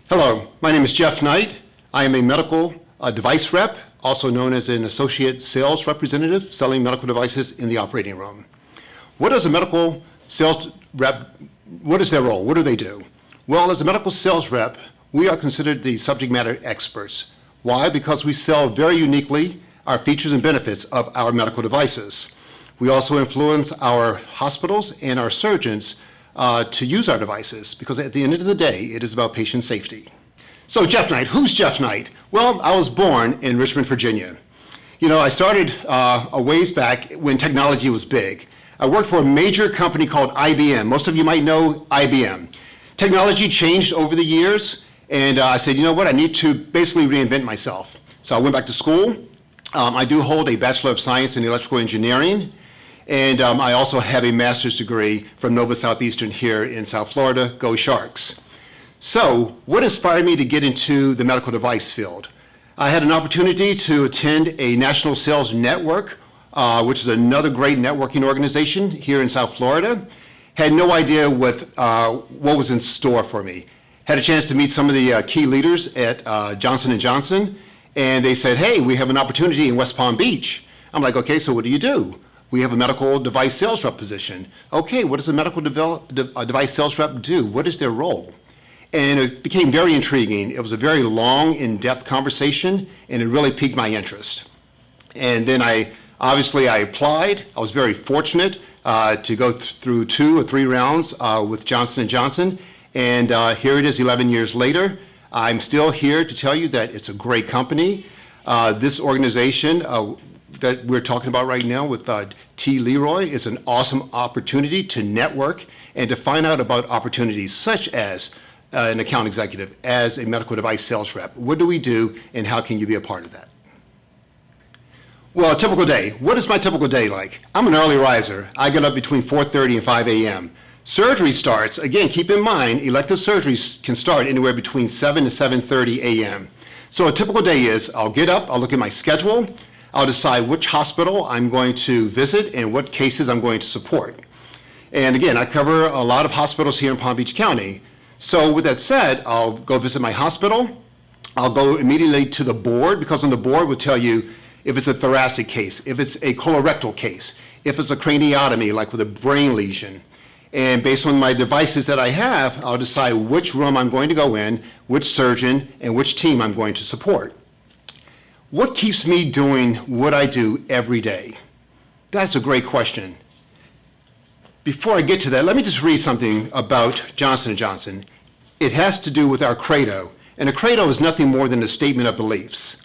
Hello, my name is Jeff Knight. I am a medical device rep, also known as an associate sales representative, selling medical devices in the operating room. What is a medical sales rep? What is their role? What do they do? Well, as a medical sales rep, we are considered the subject matter experts. Why? Because we sell very uniquely our features and benefits of our medical devices. We also influence our hospitals and our surgeons to use our devices, because at the end of the day, it is about patient safety. So Jeff Knight, who's Jeff Knight? Well, I was born in Richmond, Virginia. You know, I started a ways back when technology was big. I worked for a major company called IBM. Most of you might know IBM. Technology changed over the years, and I said, you know what, I need to basically reinvent myself. So I went back to school. I do hold a Bachelor of Science in Electrical Engineering, and I also have a master's degree from Nova Southeastern here in South Florida. Go Sharks. So what inspired me to get into the medical device field? I had an opportunity to attend a national sales network, which is another great networking organization here in South Florida. Had no idea what was in store for me. Had a chance to meet some of the key leaders at Johnson & Johnson, and they said, hey, we have an opportunity in West Palm Beach. I'm like, okay, so what do you do? We have a medical device sales rep position. Okay, what does a medical device sales rep do? What is their role? And it became very intriguing. It was a very long, in-depth conversation, and it really piqued my interest. And then I applied. I was very fortunate to go through 2 or 3 rounds with Johnson & Johnson, and here it is 11 years later. I'm still here to tell you that it's a great company. This organization that we're talking about right now with T. Leroy is an awesome opportunity to network and to find out about opportunities such as an account executive, as a medical device sales rep. What do we do, and how can you be a part of that? Well, a typical day. What is my typical day like? I'm an early riser. I get up between 4:30 and 5 a.m. Surgery starts, again, keep in mind, elective surgeries can start anywhere between 7 to 7:30 a.m. So a typical day is, I'll get up, I'll look at my schedule, I'll decide which hospital I'm going to visit and what cases I'm going to support. And again, I cover a lot of hospitals here in Palm Beach County. So with that said, I'll go visit my hospital. I'll go immediately to the board, because on the board will tell you if it's a thoracic case, if it's a colorectal case, if it's a craniotomy, like with a brain lesion. And based on my devices that I have, I'll decide which room I'm going to go in, which surgeon, and which team I'm going to support. What keeps me doing what I do every day? That's a great question. Before I get to that, let me just read something about Johnson & Johnson. It has to do with our credo, and a credo is nothing more than a statement of beliefs.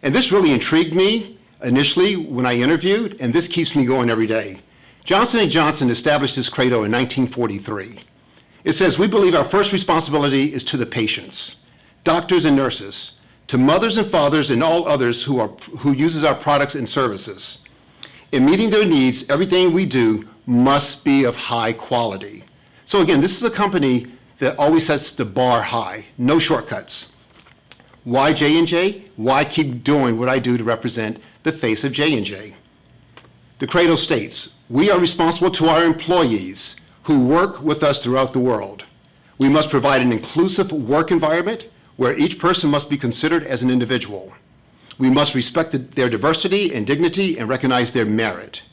And this really intrigued me initially when I interviewed, and this keeps me going every day. Johnson & Johnson established this credo in 1943. It says, we believe our first responsibility is to the patients, doctors and nurses, to mothers and fathers and all others who uses our products and services. In meeting their needs, everything we do must be of high quality. So again, this is a company that always sets the bar high, no shortcuts. Why J&J? Why keep doing what I do to represent the face of J&J? The credo states, we are responsible to our employees who work with us throughout the world. We must provide an inclusive work environment where each person must be considered as an individual. We must respect their diversity and dignity and recognize their merit.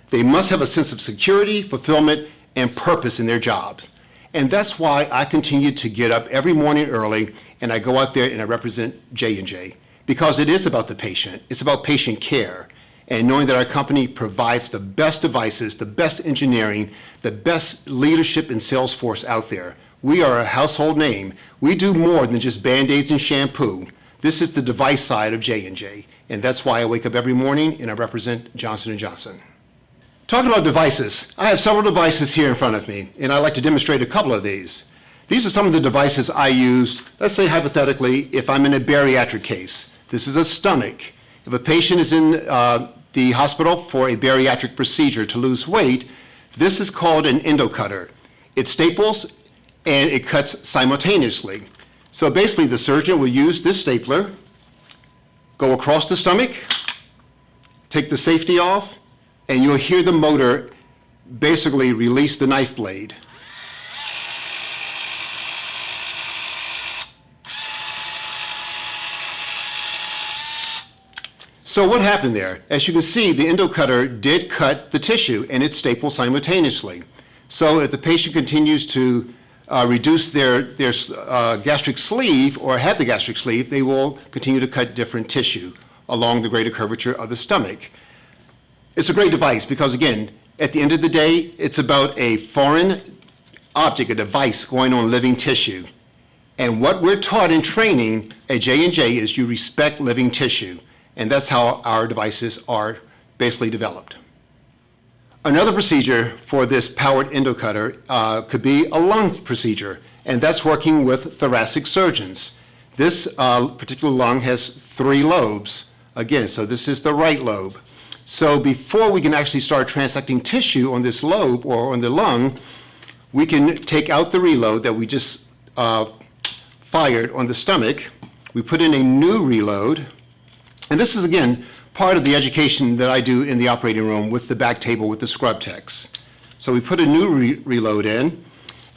They must have a sense of security, fulfillment, and purpose in their jobs. And that's why I continue to get up every morning early, and I go out there and I represent J&J, because it is about the patient. It's about patient care, and knowing that our company provides the best devices, the best engineering, the best leadership and sales force out there. We are a household name. We do more than just Band-Aids and shampoo. This is the device side of J&J, and that's why I wake up every morning and I represent Johnson & Johnson. Talking about devices, I have several devices here in front of me, and I'd like to demonstrate a couple of these. These are some of the devices I use, let's say hypothetically, if I'm in a bariatric case. This is a stomach. If a patient is in the hospital for a bariatric procedure to lose weight, this is called an endocutter. It staples and it cuts simultaneously. So basically the surgeon will use this stapler, go across the stomach, take the safety off, and you'll hear the motor basically release the knife blade. So what happened there? As you can see, the endo cutter did cut the tissue and it stapled simultaneously. So if the patient continues to reduce their gastric sleeve or have the gastric sleeve, they will continue to cut different tissue along the greater curvature of the stomach. It's a great device because, again, at the end of the day, it's about a foreign object, a device going on living tissue. And what we're taught in training at J&J is you respect living tissue. And that's how our devices are basically developed. Another procedure for this powered endocutter could be a lung procedure, and that's working with thoracic surgeons. This particular lung has 3 lobes. Again, so this is the right lobe. So before we can actually start transecting tissue on this lobe or on the lung, we can take out the reload that we just fired on the stomach. We put in a new reload, and this is, again, part of the education that I do in the operating room with the back table with the scrub techs. So we put a new reload in,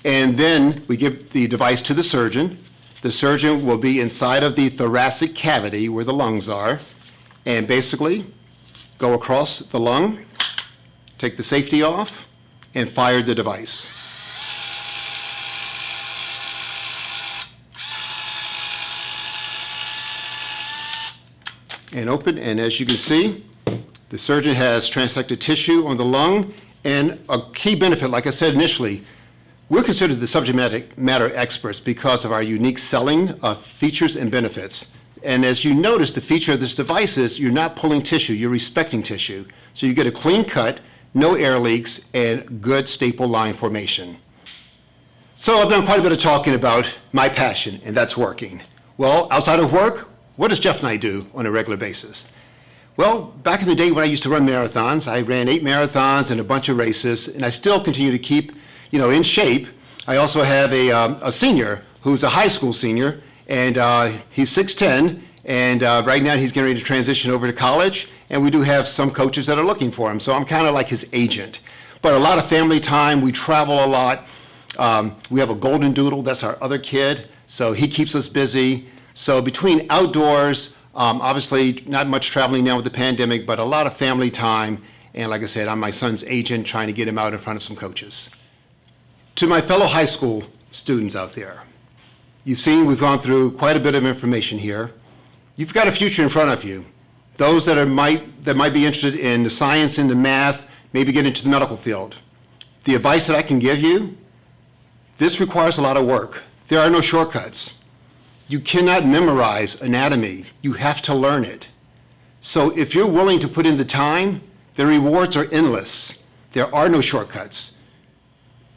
and then we give the device to the surgeon. The surgeon will be inside of the thoracic cavity where the lungs are, and basically go across the lung, take the safety off, and fire the device. And open, and as you can see, the surgeon has transected tissue on the lung, and a key benefit, like I said initially, we're considered the subject matter experts because of our unique selling features and benefits. And as you notice, the feature of this device is you're not pulling tissue, you're respecting tissue. So you get a clean cut, no air leaks, and good staple line formation. So I've done quite a bit of talking about my passion, and that's working. Well, outside of work, what does Jeff and I do on a regular basis? Well, back in the day when I used to run marathons, I ran 8 marathons and a bunch of races, and I still continue to keep, in shape. I also have a senior who's a high school senior, and he's 6'10", and right now he's getting ready to transition over to college, and we do have some coaches that are looking for him, so I'm kind of like his agent. But a lot of family time, we travel a lot. We have a golden doodle, that's our other kid, so he keeps us busy. So between outdoors, obviously not much traveling now with the pandemic, but a lot of family time. And like I said, I'm my son's agent trying to get him out in front of some coaches. To my fellow high school students out there, you've seen we've gone through quite a bit of information here. You've got a future in front of you. Those that might be interested in the science and the math, maybe get into the medical field. The advice that I can give you, this requires a lot of work. There are no shortcuts. You cannot memorize anatomy. You have to learn it. So if you're willing to put in the time, the rewards are endless. There are no shortcuts.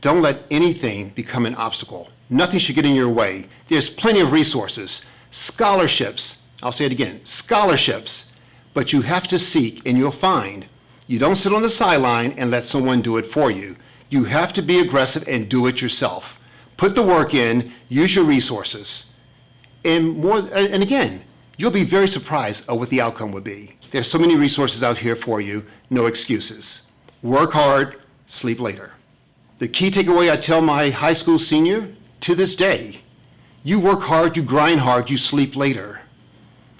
Don't let anything become an obstacle. Nothing should get in your way. There's plenty of resources, scholarships. I'll say it again, scholarships. But you have to seek, and you'll find. You don't sit on the sideline and let someone do it for you. You have to be aggressive and do it yourself. Put the work in, use your resources. And again, you'll be very surprised at what the outcome would be. There's so many resources out here for you, no excuses. Work hard, sleep later. The key takeaway I tell my high school senior to this day, you work hard, you grind hard, you sleep later.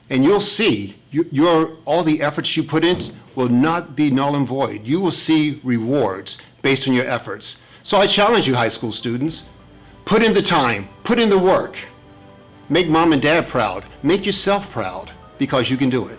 And you'll see all the efforts you put in will not be null and void. You will see rewards based on your efforts. So I challenge you, high school students, put in the time, put in the work. Make mom and dad proud. Make yourself proud because you can do it.